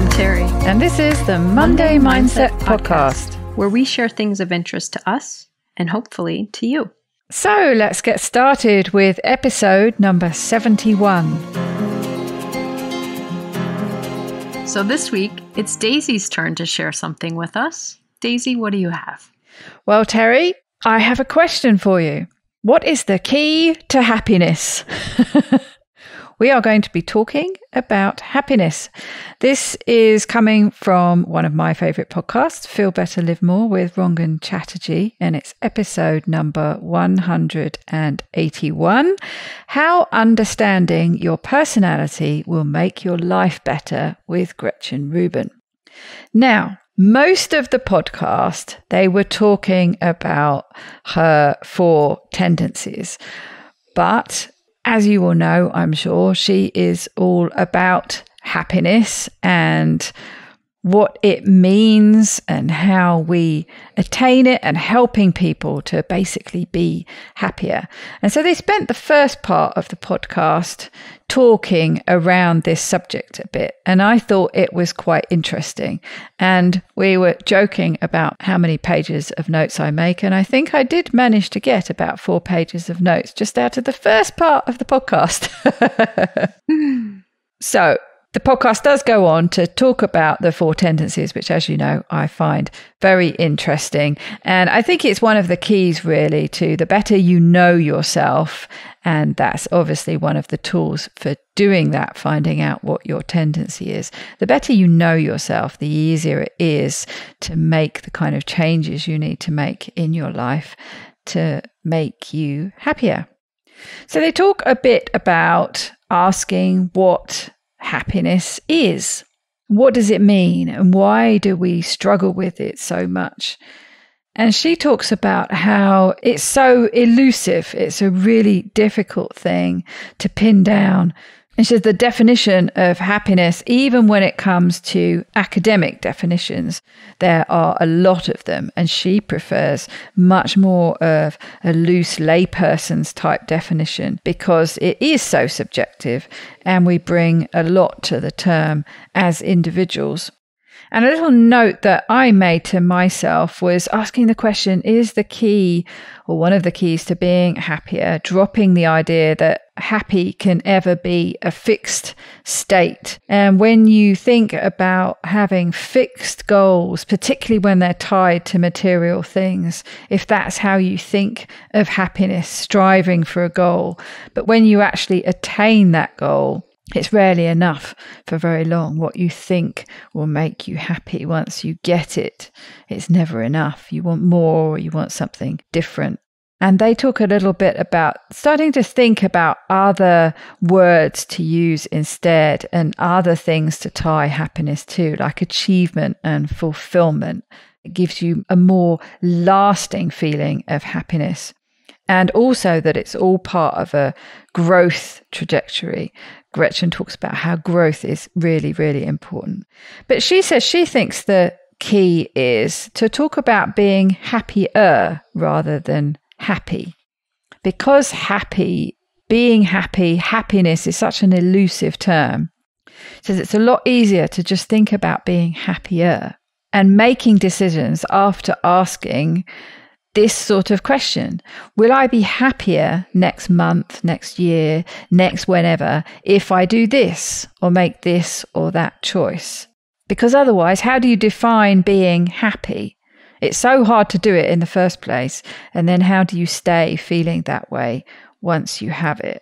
I'm Terry. And this is the Monday Mindset Podcast, where we share things of interest to us and hopefully to you. So let's get started with episode number 71. So this week, it's Daisy's turn to share something with us. Daisy, what do you have? Well, Terry, I have a question for you. What is the key to happiness? We are going to be talking about happiness. This is coming from one of my favourite podcasts, Feel Better, Live More with Rangan Chatterjee, and it's episode number 181, How Understanding Your Personality Will Make Your Life Better with Gretchen Rubin. Now, most of the podcast, they were talking about her four tendencies, but as you all know, I'm sure, she is all about happiness and what it means and how we attain it and helping people to basically be happier. And so they spent the first part of the podcast talking around this subject a bit. And I thought it was quite interesting. And we were joking about how many pages of notes I make. And I think I did manage to get about 4 pages of notes just out of the first part of the podcast. So the podcast does go on to talk about the 4 tendencies, which, as you know, I find very interesting. And I think it's one of the keys, really, to the better you know yourself. And that's obviously one of the tools for doing that, finding out what your tendency is. The better you know yourself, the easier it is to make the kind of changes you need to make in your life to make you happier. So they talk a bit about asking what happiness is. What does it mean and why do we struggle with it so much? And she talks about how it's so elusive. It's a really difficult thing to pin down. And she says the definition of happiness, even when it comes to academic definitions, there are a lot of them. And she prefers much more of a loose layperson's type definition because it is so subjective and we bring a lot to the term as individuals. And a little note that I made to myself was asking the question, is the key or one of the keys to being happier, dropping the idea that happy can ever be a fixed state? And when you think about having fixed goals, particularly when they're tied to material things, if that's how you think of happiness, striving for a goal, but when you actually attain that goal, it's rarely enough for very long. What you think will make you happy once you get it, it's never enough. You want more, or you want something different. And they talk a little bit about starting to think about other words to use instead and other things to tie happiness to, like achievement and fulfillment. It gives you a more lasting feeling of happiness. And also that it's all part of a growth trajectory. Gretchen talks about how growth is really, really important. But she says she thinks the key is to talk about being happier rather than happy. Because being happy, happiness is such an elusive term. She says it's a lot easier to just think about being happier and making decisions after asking this sort of question. Will I be happier next month, next year, next whenever, if I do this or make this or that choice? Because otherwise, how do you define being happy? It's so hard to do it in the first place. And then how do you stay feeling that way once you have it?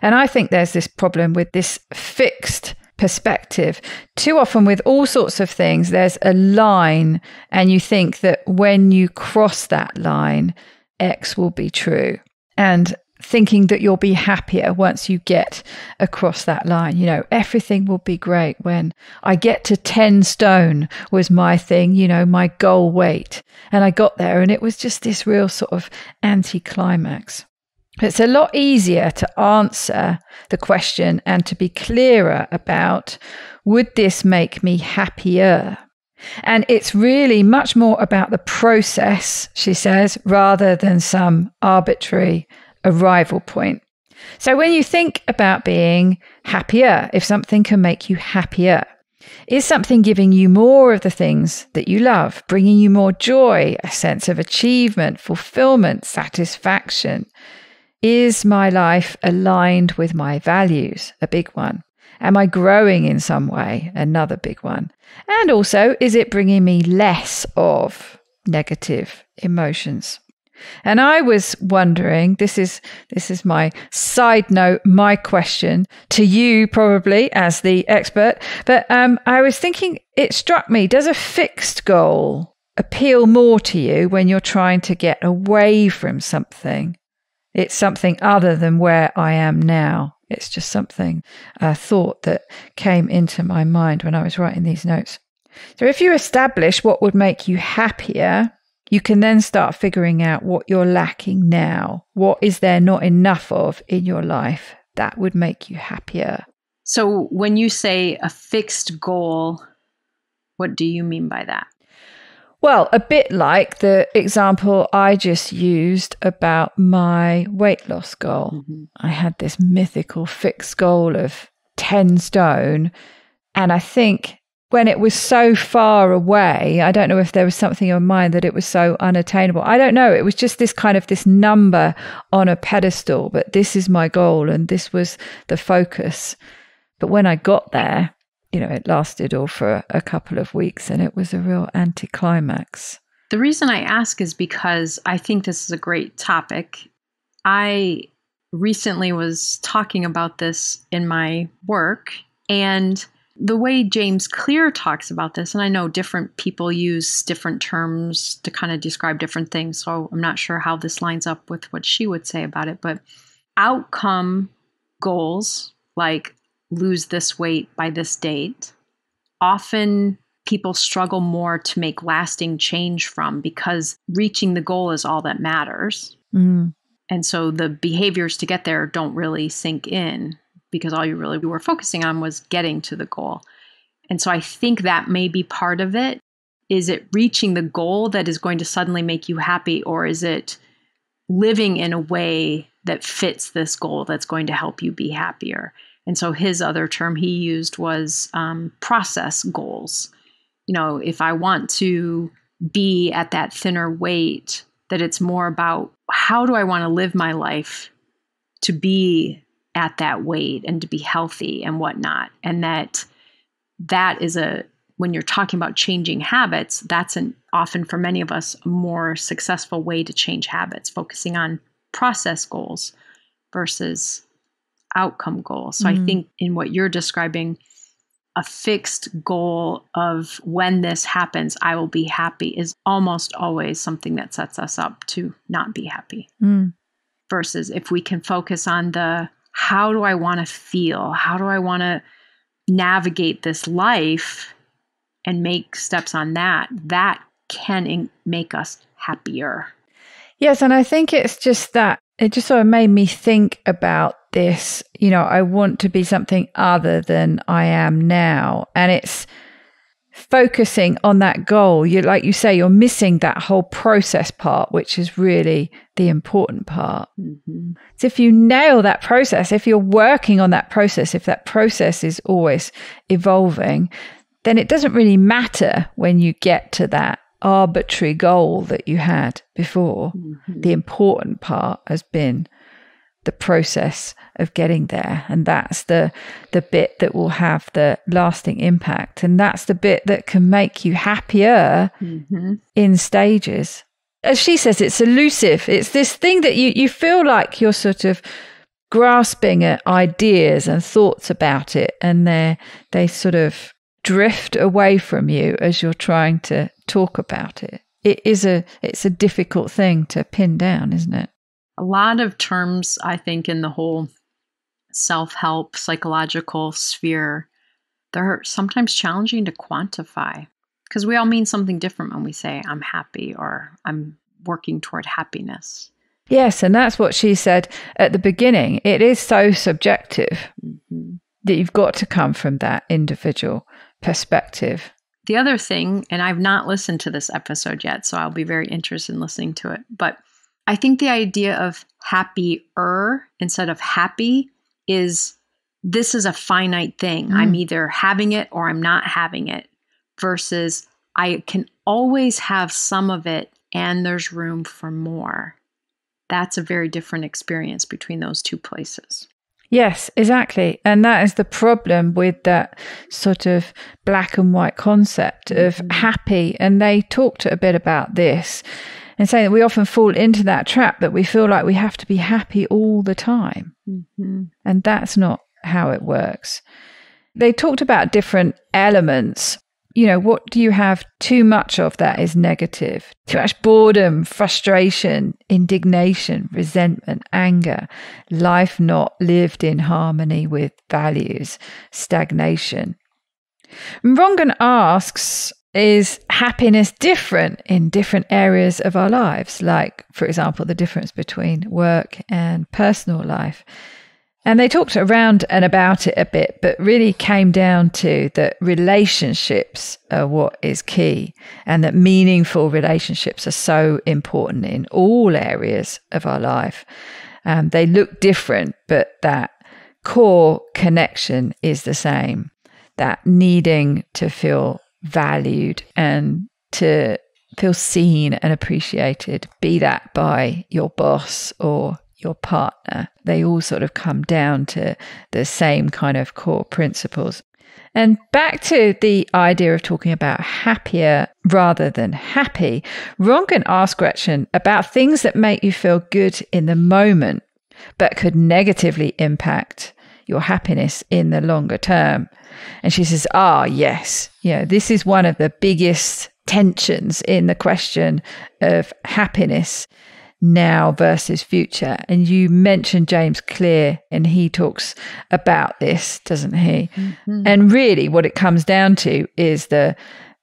And I think there's this problem with this fixed perspective. Too often with all sorts of things, there's a line and you think that when you cross that line, X will be true. And thinking that you'll be happier once you get across that line. You know, everything will be great when I get to 10 stone was my thing, you know, my goal weight. And I got there and it was just this real sort of anticlimax. It's a lot easier to answer the question and to be clearer about, would this make me happier? And it's really much more about the process, she says, rather than some arbitrary arrival point. So when you think about being happier, if something can make you happier, Is something giving you more of the things that you love, bringing you more joy, a sense of achievement, fulfillment, satisfaction? Is my life aligned with my values? A big one. Am I growing in some way? Another big one. And also, is it bringing me less of negative emotions? And I was wondering, this is my side note, my question to you probably as the expert, but I was thinking, it struck me, does a fixed goal appeal more to you when you're trying to get away from something? It's something other than where I am now. It's just something, a thought that came into my mind when I was writing these notes. So if you establish what would make you happier, you can then start figuring out what you're lacking now. What is there not enough of in your life that would make you happier? So when you say a fixed goal, what do you mean by that? Well, a bit like the example I just used about my weight loss goal. Mm-hmm. I had this mythical fixed goal of 10 stone. And I think when it was so far away, I don't know if there was something in my mind that it was so unattainable. I don't know. It was just this kind of this number on a pedestal, but this is my goal and this was the focus. But when I got there, it lasted all for a couple of weeks and it was a real anticlimax. The reason I ask is because I think this is a great topic. I recently was talking about this in my work, and the way James Clear talks about this, and I know different people use different terms to kind of describe different things, so I'm not sure how this lines up with what she would say about it, but outcome goals, like lose this weight by this date, often people struggle more to make lasting change from, because reaching the goal is all that matters. Mm. And so the behaviors to get there don't really sink in, because all you really were focusing on was getting to the goal. And so I think that may be part of it. Is it reaching the goal that is going to suddenly make you happy, or is it living in a way that fits this goal that's going to help you be happier? And so his other term he used was process goals. If I want to be at that thinner weight, that it's more about how do I want to live my life to be at that weight and to be healthy and whatnot. And that is when you're talking about changing habits, that's often for many of us a more successful way to change habits, focusing on process goals versus outcome goals. So I think in what you're describing, a fixed goal of when this happens, I will be happy is almost always something that sets us up to not be happy. Versus if we can focus on how do I want to feel? How do I want to navigate this life and make steps on that can make us happier. Yes, and I think it's just that it just sort of made me think about this. I want to be something other than I am now. And it's focusing on that goal. Like you say, you're missing that whole process part, which is really the important part. Mm-hmm. So if you nail that process, if you're working on that process, if that process is always evolving, then it doesn't really matter when you get to that arbitrary goal that you had before. Mm-hmm. The important part has been the process of getting there. And that's the bit that will have the lasting impact. And that's the bit that can make you happier in stages. As she says, it's elusive. It's this thing that you feel like you're sort of grasping at ideas and thoughts about it. And they sort of drift away from you as you're trying to talk about it. It's a difficult thing to pin down, isn't it? A lot of terms, I think, in the whole self-help, psychological sphere, they're sometimes challenging to quantify, because we all mean something different when we say I'm happy or I'm working toward happiness. Yes, and that's what she said at the beginning. It is so subjective that you've got to come from that individual perspective. The other thing, and I've not listened to this episode yet, so I'll be very interested in listening to it, but I think the idea of happier instead of happy is this is a finite thing. I'm either having it or I'm not having it, versus I can always have some of it and there's room for more. That's a very different experience between those two places. Yes, exactly. And that is the problem with that sort of black and white concept of happy. And they talked a bit about this and saying that we often fall into that trap that we feel like we have to be happy all the time. And that's not how it works. They talked about different elements. You know, what do you have too much of that is negative? Too much boredom, frustration, indignation, resentment, anger, life not lived in harmony with values, stagnation. Rangan asks, is happiness different in different areas of our lives? Like, for example, the difference between work and personal life. And they talked around and about it a bit, but really came down to that relationships are what is key, and that meaningful relationships are so important in all areas of our life. They look different, but that core connection is the same, that needing to feel valued and to feel seen and appreciated, be that by your boss or your partner. They all sort of come down to the same kind of core principles. And back to the idea of talking about happier rather than happy, Rangan asked Gretchen about things that make you feel good in the moment, but could negatively impact your happiness in the longer term. And she says, yes, this is one of the biggest tensions in the question of happiness now versus future. And you mentioned James Clear, and he talks about this, doesn't he? And really what it comes down to is the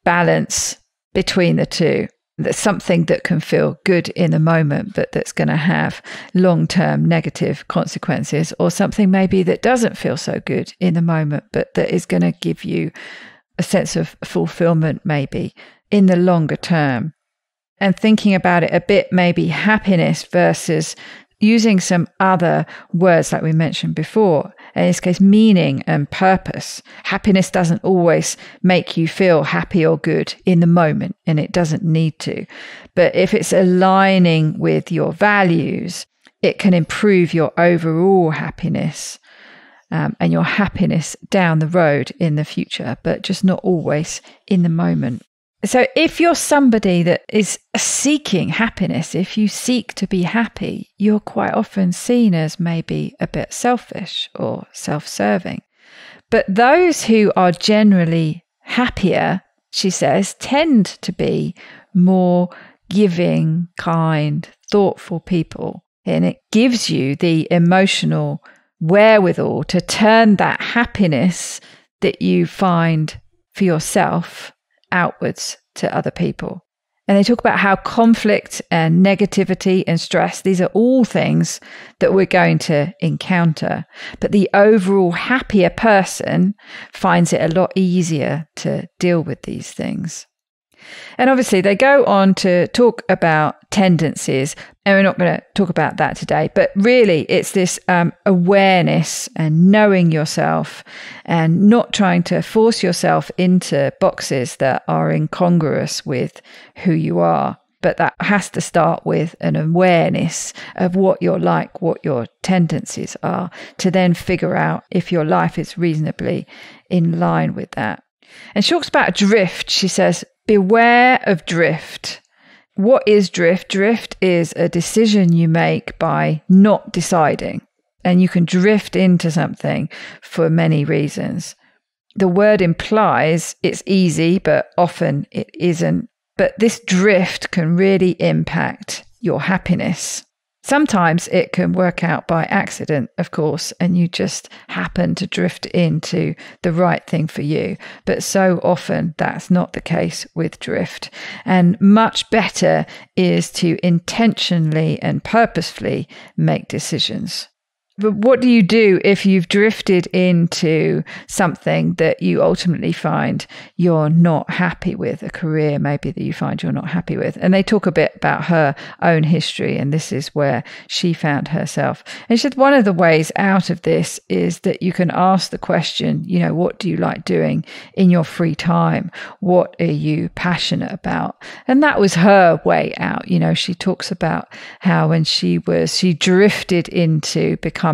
balance between the two. That's something that can feel good in the moment, but that's going to have long-term negative consequences, or something maybe that doesn't feel so good in the moment, but that is going to give you a sense of fulfillment maybe in the longer term. And thinking about it a bit, maybe happiness versus using some other words like we mentioned before. In this case, meaning and purpose. Happiness doesn't always make you feel happy or good in the moment, and it doesn't need to. But if it's aligning with your values, it can improve your overall happiness and your happiness down the road in the future, but just not always in the moment. So if you're somebody that is seeking happiness, if you seek to be happy, you're quite often seen as maybe a bit selfish or self-serving. But those who are generally happier, she says, tend to be more giving, kind, thoughtful people. And it gives you the emotional wherewithal to turn that happiness that you find for yourself outwards to other people. And they talk about how conflict and negativity and stress, these are all things that we're going to encounter. But the overall happier person finds it a lot easier to deal with these things. And obviously they go on to talk about tendencies, and we're not going to talk about that today, but really it's this awareness and knowing yourself and not trying to force yourself into boxes that are incongruous with who you are. But that has to start with an awareness of what you're like, what your tendencies are, to then figure out if your life is reasonably in line with that. And she talks about drift. She says, beware of drift. What is drift? Drift is a decision you make by not deciding. And you can drift into something for many reasons. The word implies it's easy, but often it isn't. But this drift can really impact your happiness. Sometimes it can work out by accident, of course, and you just happen to drift into the right thing for you. But so often that's not the case with drift. And much better is to intentionally and purposefully make decisions. But what do you do if you've drifted into something that you ultimately find you're not happy with, a career maybe that you find you're not happy with? And they talk a bit about her own history, and this is where she found herself. And she said one of the ways out of this is that you can ask the question, what do you like doing in your free time? What are you passionate about? And that was her way out. She talks about how when she drifted into becoming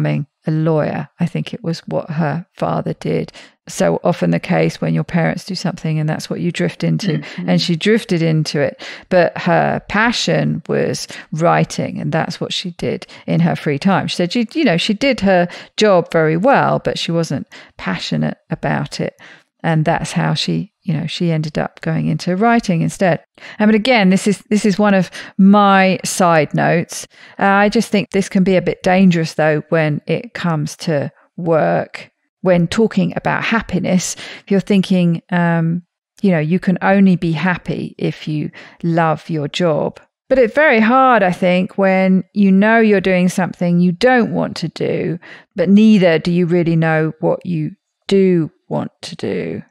a lawyer. I think it was what her father did. So often the case when your parents do something and that's what you drift into. Mm-hmm. And she drifted into it. But her passion was writing, and that's what she did in her free time. She said, she did her job very well, but she wasn't passionate about it. And that's how she ended up going into writing instead. But again, this is one of my side notes. I just think this can be a bit dangerous, though, when it comes to work. When talking about happiness, if you're thinking, you can only be happy if you love your job. But it's very hard, I think, when you're doing something you don't want to do, but neither do you really know what you do want to do.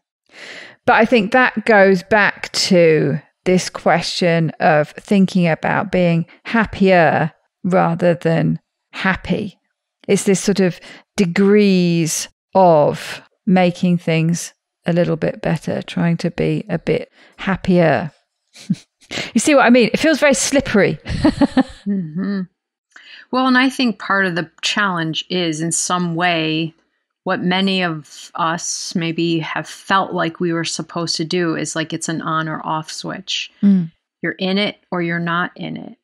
But I think that goes back to this question of thinking about being happier rather than happy. It's this sort of degrees of making things a little bit better, trying to be a bit happier. You see what I mean? It feels very slippery. Mm-hmm. Well, and I think part of the challenge is in some way what many of us maybe have felt like we were supposed to do is like it's an on or off switch. Mm. You're in it or you're not in it.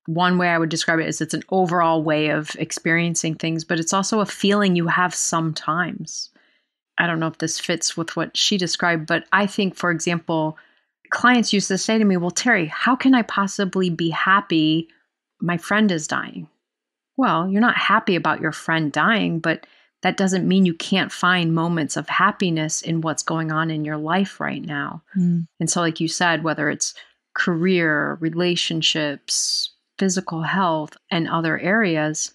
One way I would describe it is it's an overall way of experiencing things, but it's also a feeling you have sometimes. I don't know if this fits with what she described, but I think, for example, clients used to say to me, well, Terry, how can I possibly be happy? My friend is dying. Well, you're not happy about your friend dying, but that doesn't mean you can't find moments of happiness in what's going on in your life right now. Mm. And so, like you said, whether it's career, relationships, physical health, and other areas,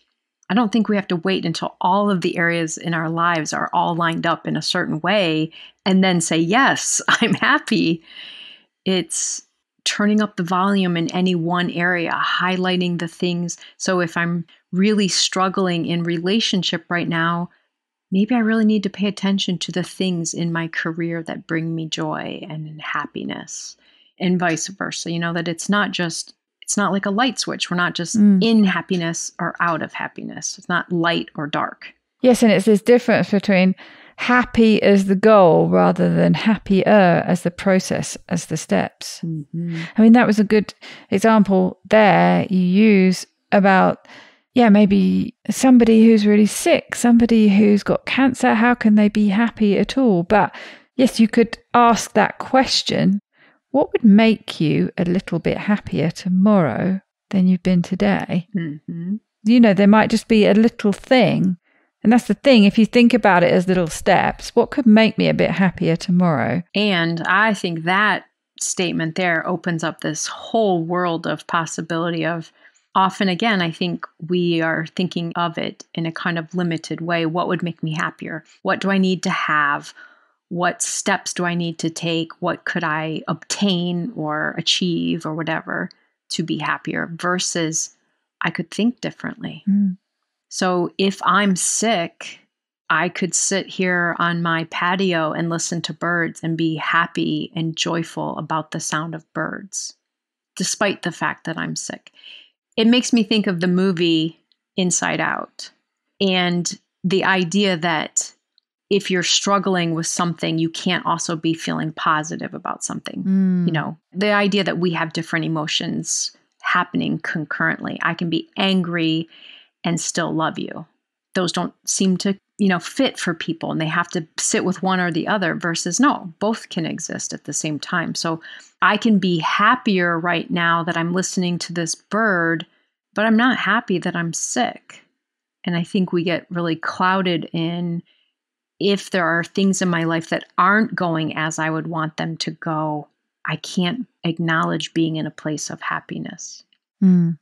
I don't think we have to wait until all of the areas in our lives are all lined up in a certain way and then say, yes, I'm happy. It's turning up the volume in any one area, highlighting the things. So if I'm really struggling in relationship right now, maybe I really need to pay attention to the things in my career that bring me joy and happiness, and vice versa. That it's not like a light switch. We're not just in happiness or out of happiness. It's not light or dark. Yes, and it's this difference between happy as the goal rather than happier as the process, as the steps. Mm-hmm. I mean, that was a good example there you use about, maybe somebody who's really sick, somebody who's got cancer, how can they be happy at all? But yes, you could ask that question. What would make you a little bit happier tomorrow than you've been today? Mm-hmm. There might just be a little thing. And that's the thing. If you think about it as little steps, what could make me a bit happier tomorrow? And I think that statement there opens up this whole world of possibility of, often again, I think we are thinking of it in a kind of limited way. What would make me happier? What do I need to have? What steps do I need to take? What could I obtain or achieve or whatever to be happier? Versus I could think differently. Mm. So if I'm sick, I could sit here on my patio and listen to birds and be happy and joyful about the sound of birds, despite the fact that I'm sick. It makes me think of the movie Inside Out and the idea that if you're struggling with something, you can't also be feeling positive about something. Mm. The idea that we have different emotions happening concurrently. I can be angry and still love you. Those don't seem to, fit for people, and they have to sit with one or the other versus no, both can exist at the same time. So I can be happier right now that I'm listening to this bird, but I'm not happy that I'm sick. And I think we get really clouded in if there are things in my life that aren't going as I would want them to go, I can't acknowledge being in a place of happiness. Mm.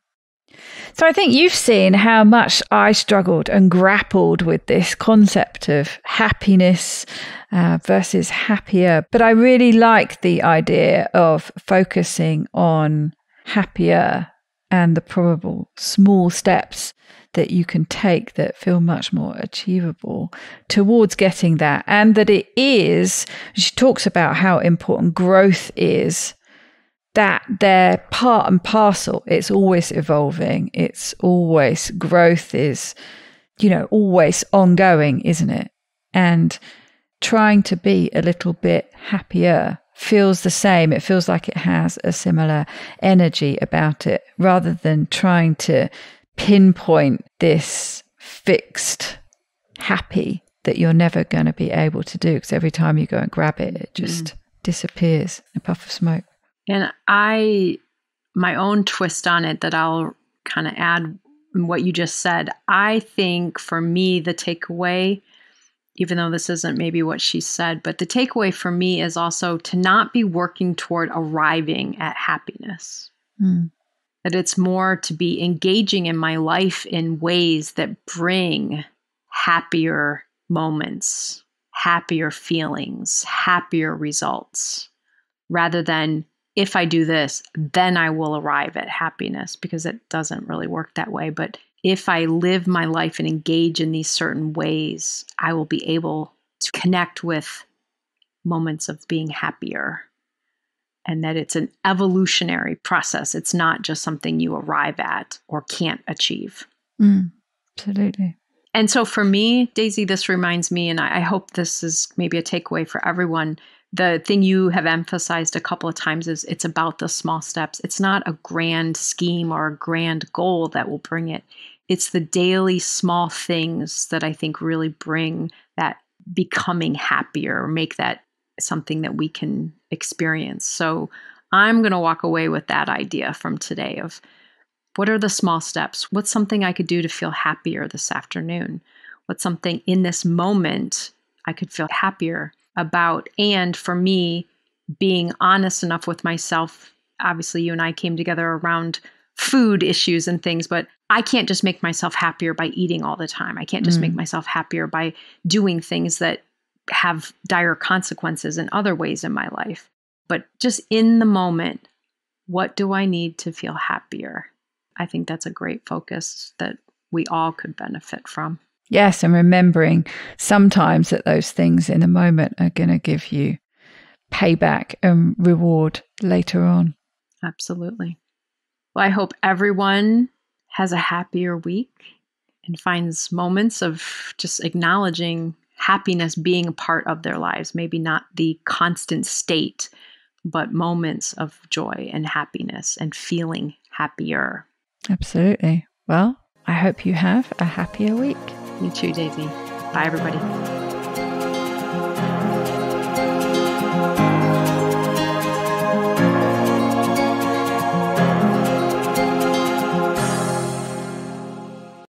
So I think you've seen how much I struggled and grappled with this concept of happiness versus happier. But I really like the idea of focusing on happier and the probable small steps that you can take that feel much more achievable towards getting that. And that it is, she talks about how important growth is, that they're part and parcel. It's always evolving. It's always, growth is, always ongoing, isn't it? And trying to be a little bit happier feels the same. It feels like it has a similar energy about it, rather than trying to pinpoint this fixed happy that you're never going to be able to do, because every time you go and grab it, it just disappears in a puff of smoke. And my own twist on it that I'll kind of add in what you just said, I think for me, the takeaway, even though this isn't maybe what she said, but the takeaway for me is also to not be working toward arriving at happiness. That it's more to be engaging in my life in ways that bring happier moments, happier feelings, happier results, rather than if I do this, then I will arrive at happiness, because it doesn't really work that way. But if I live my life and engage in these certain ways, I will be able to connect with moments of being happier. And that it's an evolutionary process. It's not just something you arrive at or can't achieve. Absolutely. And so for me, Daisy, this reminds me, and I hope this is maybe a takeaway for everyone, the thing you have emphasized a couple of times is it's about the small steps. It's not a grand scheme or a grand goal that will bring it. It's the daily small things that I think really bring that becoming happier, or make that something that we can experience. So I'm going to walk away with that idea from today of what are the small steps? What's something I could do to feel happier this afternoon? What's something in this moment I could feel happier about? And for me, being honest enough with myself. Obviously, you and I came together around food issues and things, but I can't just make myself happier by eating all the time. I can't just make myself happier by doing things that have dire consequences in other ways in my life. But just in the moment, what do I need to feel happier? I think that's a great focus that we all could benefit from. Yes, and remembering sometimes that those things in the moment are going to give you payback and reward later on. Absolutely. Well, I hope everyone has a happier week and finds moments of just acknowledging happiness being a part of their lives. Maybe not the constant state, but moments of joy and happiness and feeling happier. Absolutely. Well, I hope you have a happier week. You too, Daisy. Bye, everybody.